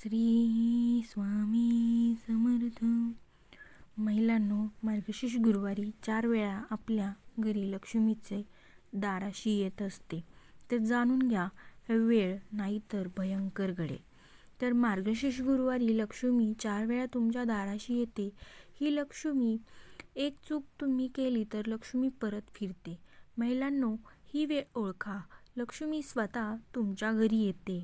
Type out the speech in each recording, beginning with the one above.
श्री स्वामी समर्थ. महिलांनो, मार्गशीर्ष गुरुवारी 4 वेळा आपल्या घरी लक्ष्मीचे दाराशी येत असते. तर जाणून घ्या वेळ नाही तर भयंकर घडेल. तर मार्गशीर्ष गुरुवारी लक्ष्मी 4 वेळा तुमच्या दाराशी येते. ही लक्ष्मी एक चूक तुम्ही केली तर लक्ष्मी परत फिरते. महिलांनो, ही वेळ ओळखा. लक्ष्मी स्वतः तुमच्या घरी येते.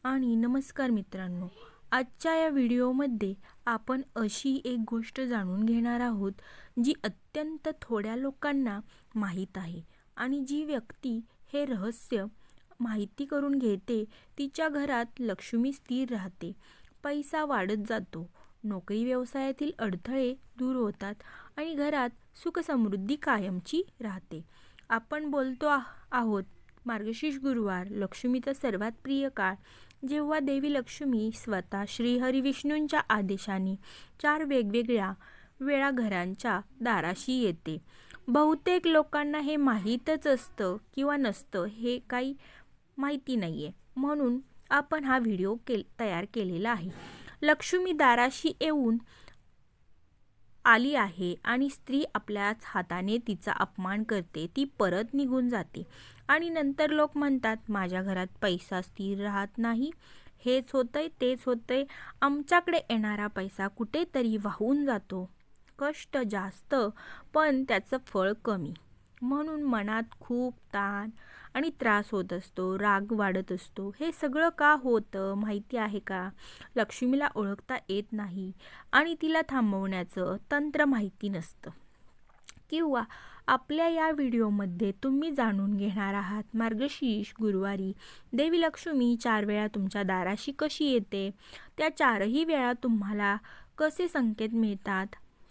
आणि नमस्कार मित्रांनो, आजच्या या व्हिडिओमध्ये आपण अशी एक गोष्ट जाणून घेणार आहोत जी अत्यंत थोड्या लोकांना माहीत आहे. आणि जी व्यक्ती हे रहस्य माहिती करून घेते तिच्या घरात लक्ष्मी स्थिर राहते, पैसा वाढत जातो, नोकरी व्यवसायातील अडथळे दूर होतात आणि घरात सुखसमृद्धी कायमची राहते. आपण बोलतो आहोत मार्गशीर्ष गुरुवार, लक्ष्मीचा सर्वात प्रिय काळ, जेव्हा देवी लक्ष्मी स्वतः श्रीहरी विष्णूंच्या आदेशाने 4 वेगवेगळ्या वेळा घरांच्या दाराशी येते. बहुतेक लोकांना हे माहीतच असतं किंवा नसतं, हे काही माहिती नाहीये, म्हणून आपण हा व्हिडिओ तयार केलेला आहे. लक्ष्मी दाराशी येऊन आली आहे आणि स्त्री आपल्याच हाताने तिचा अपमान करते, ती परत निघून जाते आणि नंतर लोक म्हणतात माझ्या घरात पैसा स्थिर राहत नाही, हेच होतंय तेच होतंय, आमच्याकडे येणारा पैसा कुठेतरी वाहून जातो. कष्ट जास्त पण त्याचं फळ कमी, म्हणून मनात खूप ताण आणि त्रास होत असतो, राग वाढत असतो. हे सगळं का होतं माहिती आहे का? लक्ष्मीला ओळखता येत नाही आणि तिला थांबवण्याचं तंत्र माहिती नसतं. किंवा आपल्या या व्हिडिओमध्ये तुम्ही जाणून घेणार आहात मार्गशीर्ष गुरुवारी देवी लक्ष्मी 4 वेळा तुमच्या दाराशी कशी येते, त्या 4ही वेळा तुम्हाला कसे संकेत मिळतात.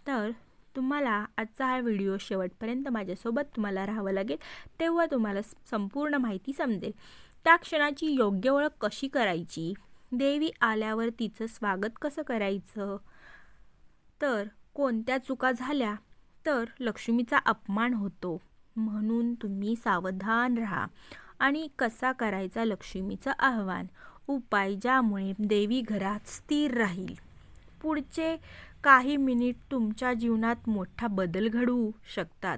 तर तुम्हाला आजचा हा व्हिडिओ शेवटपर्यंत माझ्यासोबत तुम्हाला राहावं लागेल, तेव्हा तुम्हाला संपूर्ण माहिती समजेल. त्या क्षणाची योग्य ओळख कशी करायची, देवी आल्यावर तिचं स्वागत कसं करायचं, तर कोणत्या चुका झाल्या तर लक्ष्मीचा अपमान होतो, म्हणून तुम्ही सावधान राहा. आणि कसा करायचा लक्ष्मीचं आवाहन, उपाय ज्यामुळे देवी घरात स्थिर राहील. पुढचे काही मिनिट तुमच्या जीवनात मोठा बदल घडवू शकतात,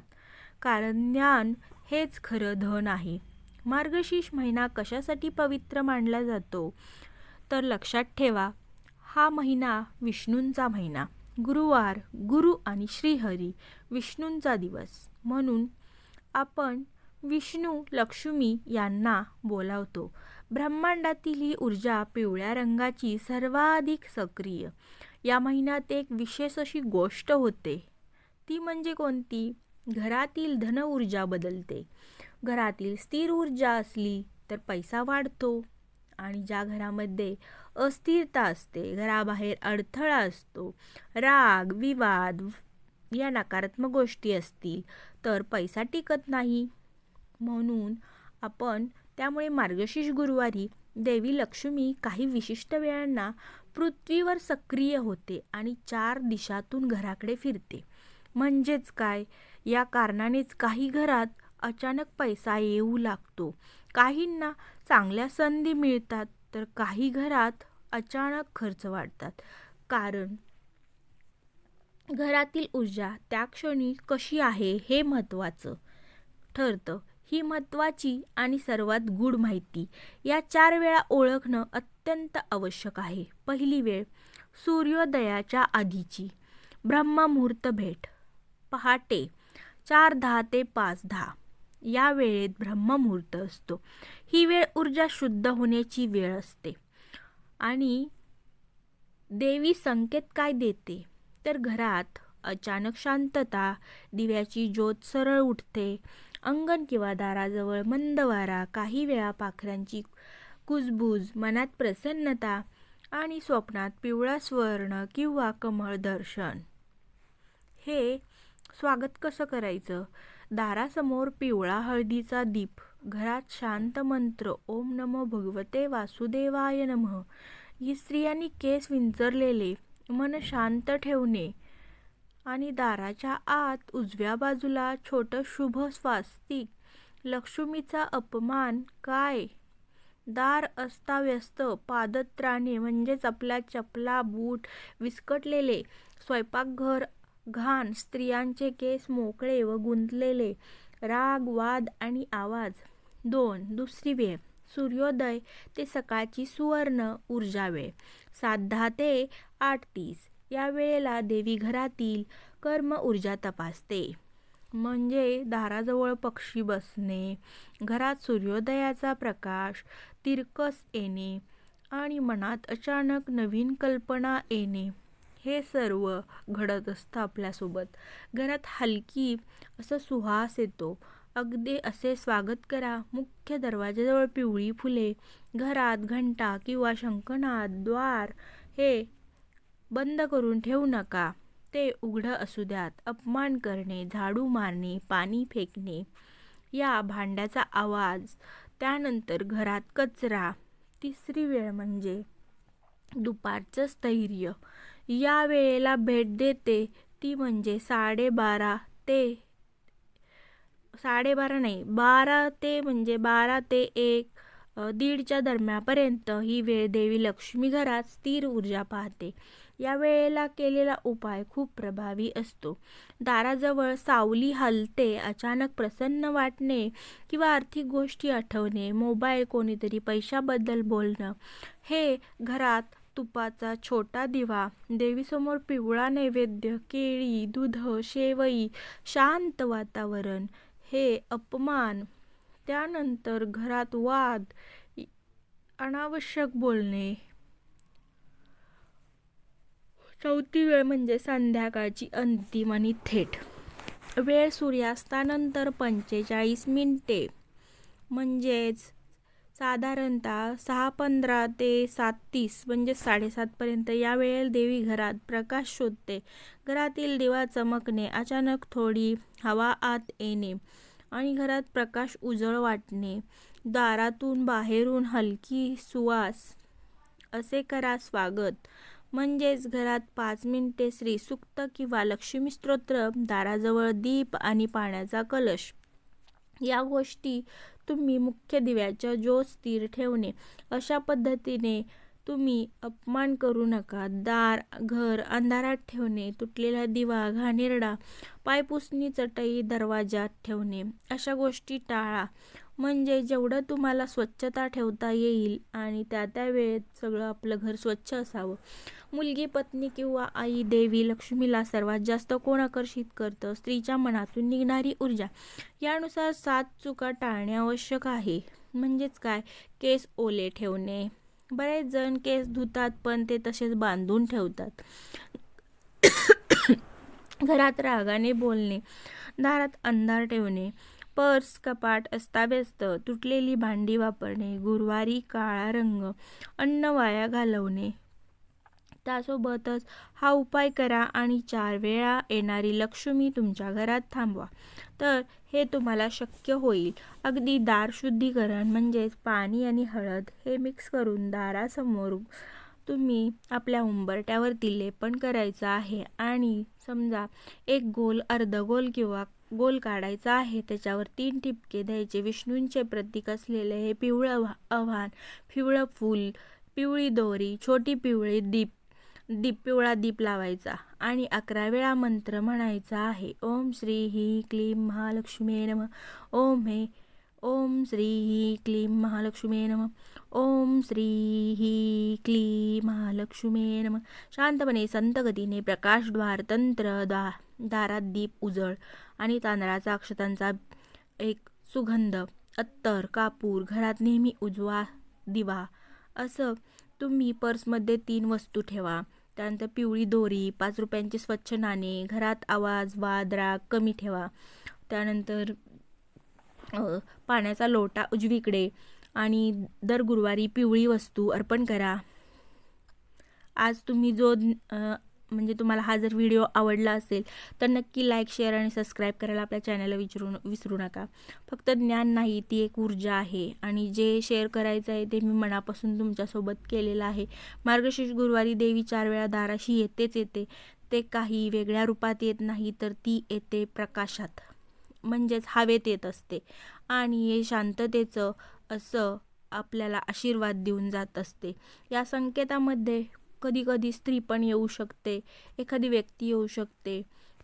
कारण ज्ञान हेच खरं धन आहे. मार्गशीर्ष महिना कशासाठी पवित्र मानला जातो, तर लक्षात ठेवा, हा महिना विष्णूंचा महिना. गुरुवार, गुरु आणि श्रीहरी विष्णूंचा दिवस, म्हणून आपण विष्णू लक्ष्मी यांना बोलावतो. ब्रह्मांडातील ही ऊर्जा पिवळ्या रंगाची सर्वाधिक सक्रिय. या महिन्यात एक विशेष अशी गोष्ट होते, ती म्हणजे कोणती? घरातील धन ऊर्जा बदलते. घरातील स्थिर ऊर्जा असली तर पैसा वाढतो आणि ज्या घरामध्ये अस्थिरता असते, घराबाहेर अडथळा असतो, राग, विवाद या नकारात्मक गोष्टी असतील तर पैसा टिकत नाही. म्हणून आपण त्यामुळे मार्गशीर्ष गुरुवारी देवी लक्ष्मी काही विशिष्ट वेळांना पृथ्वीवर सक्रिय होते आणि 4 दिशातून घराकडे फिरते. म्हणजेच काय, या कारणानेच काही घरात अचानक पैसा येऊ लागतो, काहींना चांगल्या संधी मिळतात, तर काही घरात अचानक खर्च वाढतात. कारण घरातील ऊर्जा त्या क्षणी कशी आहे हे महत्त्वाचं ठरतं. ही महत्त्वाची आणि सर्वात गूढ माहिती या 4 वेळा ओळखणं अत्यंत आवश्यक आहे. पहिली वेळ, सूर्योदयाच्या आधीची ब्रह्ममुहूर्त भेट, पहाटे 4:10 ते 5:10 या वेळेत ब्रह्ममुहूर्त असतो. ही वेळ ऊर्जा शुद्ध होण्याची वेळ असते. आणि देवी संकेत काय देते, तर घरात अचानक शांतता, दिव्याची ज्योत सरळ उठते, अंगण किंवा दाराजवळ मंद वारा, काही वेळा पाखरांची कुजबूज, मनात प्रसन्नता आणि स्वप्नात पिवळा स्वर्ण किंवा कमळ दर्शन. हे स्वागत कसं करायचं? दारासमोर पिवळा हळदीचा दीप, घरात शांत मंत्र ओम नमो भगवते वासुदेवाय नमः, स्त्रियांनी केस विंचरलेले, मन शांत ठेवणे आणि दाराच्या आत उजव्या बाजूला छोटं शुभ स्वास्तिक. लक्ष्मीचा अपमान काय? दार अस्ताव्यस्त, पादत्राणे म्हणजेच आपल्या चपला, बूट विस्कटलेले, स्वयंपाकघर घाण, स्त्रियांचे केस मोकळे व गुंतलेले, राग, वाद आणि आवाज. 2. दुसरी वेळ, सूर्योदय ते सकाळची सुवर्ण ऊर्जा वेळ, 7:10 ते 8:30. या वेळेला देवी घरातील कर्म ऊर्जा तपासते. म्हणजे दाराजवळ पक्षी बसणे, घरात सूर्योदयाचा प्रकाश तिरकस येणे आणि मनात अचानक नवीन कल्पना येणे, हे सर्व घडत असतं आपल्यासोबत. घरात हलकी असं सुहास येतो. अगदी असे स्वागत करा. मुख्य दरवाजाजवळ पिवळी फुले, घरात घंटा किंवा शंखनाद, द्वार हे बंद करून ठेवू नका, ते उघडं असू द्यात. अपमान करणे, झाडू मारणे, पाणी फेकणे, या भांड्याचा आवाज, त्यानंतर घरात कचरा. तिसरी वेळ म्हणजे दुपारचं स्थैर्य. या वेळेला भेट देते ती म्हणजे 12:30 ते 12 ते 1, 1:30च्या दरम्यानपर्यंत ही वेळ देवी लक्ष्मी घरात स्थिर ऊर्जा पाहते. या वेळेला केलेला उपाय खूप प्रभावी असतो. दाराजवळ सावली हलते, अचानक प्रसन्न वाटणे किंवा आर्थिक गोष्टी आठवणे, मोबाईल, कोणीतरी पैशाबद्दल बोलणं, हे घरात तुपाचा छोटा दिवा, देवीसमोर पिवळा नैवेद्य, केळी, दूध, शेवई, शांत वातावरण, हे अपमान, त्यानंतर घरात वाद, अनावश्यक बोलणे. चौथी वेळ म्हणजे संध्याकाळची अंतिम आणि थेट वेळ, सूर्यास्तानंतर 45 मिनिटे, म्हणजेच साधारणतः 6:15 ते 7:30 म्हणजे 7:30 पर्यंत. या वेळेला देवी घरात प्रकाश शोधते. घरातील दिवा चमकणे, अचानक थोडी हवा आत येणे आणि घरात प्रकाश उजळ वाटणे, दारातून बाहेरून हलकी सुवास. असे करा स्वागत. म्हणजेच घरात 5 मिनिटे श्रीसूक्त किंवा लक्ष्मी स्तोत्र, दाराजवळ दीप आणि पाण्याचा कलश. या गोष्टी तुम्ही मुख्य दिव्याच्या ज्योत स्थिर ठेवणे. अशा पद्धतीने तुम्ही अपमान करू नका. दार, घर अंधारात ठेवणे, तुटलेला दिवा, घाणेरडा पायपुसणी चटई दरवाजात ठेवणे, अशा गोष्टी टाळा. म्हणजे जेवढं तुम्हाला स्वच्छता ठेवता येईल आणि त्या वेळेत सगळं आपलं घर स्वच्छ असावं. मुलगी, पत्नी किंवा आई, देवी लक्ष्मीला सर्वात जास्त कोण आकर्षित करतं? स्त्रीच्या मनातून निघणारी ऊर्जा. यानुसार 7 चुका टाळणे आवश्यक आहे. म्हणजेच काय? केस ओले ठेवणे. बरेच जण केस धुतात पण ते तसेच बांधून ठेवतात. घरात रागाने बोलणे, दारात अंधार ठेवणे, पर्स, कपाट अस्ताव्यस्त, तुटलेली भांडी वापरणे, गुरुवारी काळा रंग, अन्न वाया घालवणे. त्यासोबतच हा उपाय करा आणि 4 वेळा येणारी लक्ष्मी तुमच्या घरात थांबवा, तर हे तुम्हाला शक्य होईल. अगदी दार शुद्धीकरण म्हणजेच पाणी आणि हळद हे मिक्स करून दारासमोर तुम्ही आपल्या उंबरठ्यावरती लेपन करायचं आहे आणि समजा एक गोल, अर्धगोल किंवा गोल काढायचा आहे. त्याच्यावर 3 ठिपके द्यायचे. विष्णूंचे प्रतीक असलेले हे पिवळं आव्हान, पिवळं फूल, पिवळी दोरी, छोटी पिवळी पिवळा दीप लावायचा आणि 11 वेळा मंत्र म्हणायचा आहे. ओम श्री ही क्लीम महालक्ष्मी नमः. ओम श्री ही क्लीम महालक्ष्मी नमः. ओम श्री ही क्लीम महालक्ष्मी नमः. शांतपणे, संत गतीने प्रकाशद्वार तंत्र, दारात दीप उजळ आणि तांदळाचा अक्षतांचा एक सुगंध, अत्तर, कापूर, घरात नेहमी उजवा दिवा. असं तुम्ही पर्समध्ये 3 वस्तू ठेवा. त्यानंतर पिवळी दोरी, 5 रुपयांचे स्वच्छ नाणे, घरात आवाज, वाद, राग कमी ठेवा. त्यानंतर पाण्याचा लोटा उजवीकडे आणि दर गुरुवारी पिवळी वस्तू अर्पण करा. आज तुम्ही म्हणजे तुम्हाला हा जर व्हिडिओ आवडला असेल तर नक्की लाईक, शेअर आणि सबस्क्राईब करायला आपल्या चॅनलला विसरू नका. फक्त ज्ञान नाही, ती एक ऊर्जा आहे आणि जे शेअर करायचं आहे ते मी मनापासून तुमच्यासोबत केलेलं आहे. मार्गशीर्ष गुरुवारी देवी 4 वेळा दाराशी येते. ते काही वेगळ्या रूपात येत नाही, तर ती येते प्रकाशात, म्हणजेच हवेत येत असते आणि हे शांततेचं असं आपल्याला आशीर्वाद देऊन जात असते. या संकेतामध्ये कधी कधी स्त्री पण येऊ शकते, एखादी व्यक्ती येऊ शकते.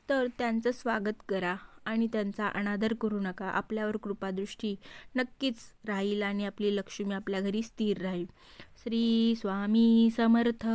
तर त्यांचं स्वागत करा आणि त्यांचा अनादर करू नका. आपल्यावर कृपादृष्टी नक्कीच राहील आणि आपली लक्ष्मी आपल्या घरी स्थिर राहील. श्री स्वामी समर्थ.